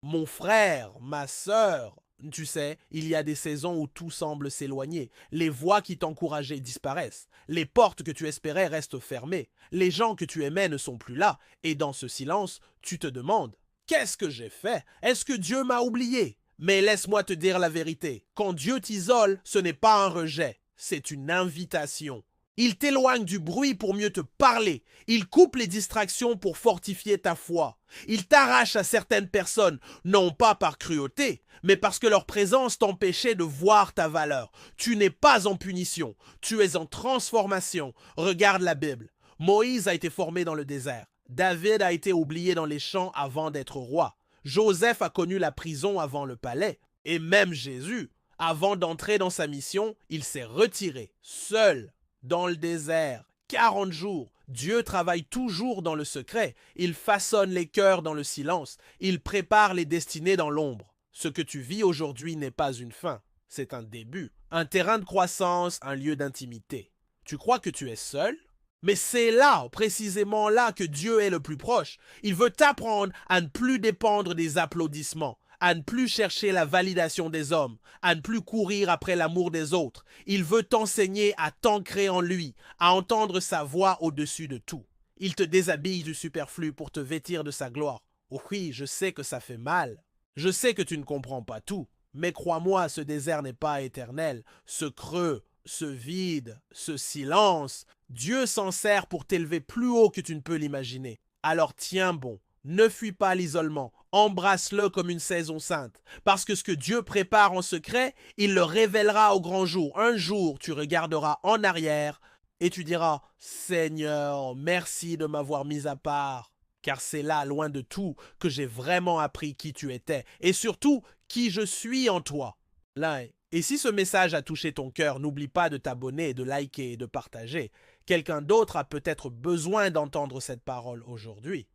Mon frère, ma sœur. Tu sais, il y a des saisons où tout semble s'éloigner. Les voix qui t'encourageaient disparaissent. Les portes que tu espérais restent fermées. Les gens que tu aimais ne sont plus là. Et dans ce silence, tu te demandes: qu'est-ce que j'ai fait? Est-ce que Dieu m'a oublié? Mais laisse-moi te dire la vérité. Quand Dieu t'isole, ce n'est pas un rejet, c'est une invitation. Il t'éloigne du bruit pour mieux te parler. Il coupe les distractions pour fortifier ta foi. Il t'arrache à certaines personnes, non pas par cruauté, mais parce que leur présence t'empêchait de voir ta valeur. Tu n'es pas en punition, tu es en transformation. Regarde la Bible. Moïse a été formé dans le désert. David a été oublié dans les champs avant d'être roi. Joseph a connu la prison avant le palais. Et même Jésus, avant d'entrer dans sa mission, il s'est retiré, seul, dans le désert, 40 jours. Dieu travaille toujours dans le secret. Il façonne les cœurs dans le silence. Il prépare les destinées dans l'ombre. Ce que tu vis aujourd'hui n'est pas une fin, c'est un début. Un terrain de croissance, un lieu d'intimité. Tu crois que tu es seul? Mais c'est là, précisément là, que Dieu est le plus proche. Il veut t'apprendre à ne plus dépendre des applaudissements, à ne plus chercher la validation des hommes, à ne plus courir après l'amour des autres. Il veut t'enseigner à t'ancrer en lui, à entendre sa voix au-dessus de tout. Il te déshabille du superflu pour te vêtir de sa gloire. Oh oui, je sais que ça fait mal. Je sais que tu ne comprends pas tout. Mais crois-moi, ce désert n'est pas éternel. Ce creux, ce vide, ce silence, Dieu s'en sert pour t'élever plus haut que tu ne peux l'imaginer. Alors tiens bon, ne fuis pas l'isolement, embrasse-le comme une saison sainte, parce que ce que Dieu prépare en secret, il le révélera au grand jour. Un jour, tu regarderas en arrière et tu diras: Seigneur, merci de m'avoir mis à part, car c'est là, loin de tout, que j'ai vraiment appris qui tu étais, et surtout qui je suis en toi. Là, et si ce message a touché ton cœur, n'oublie pas de t'abonner, de liker et de partager. Quelqu'un d'autre a peut-être besoin d'entendre cette parole aujourd'hui.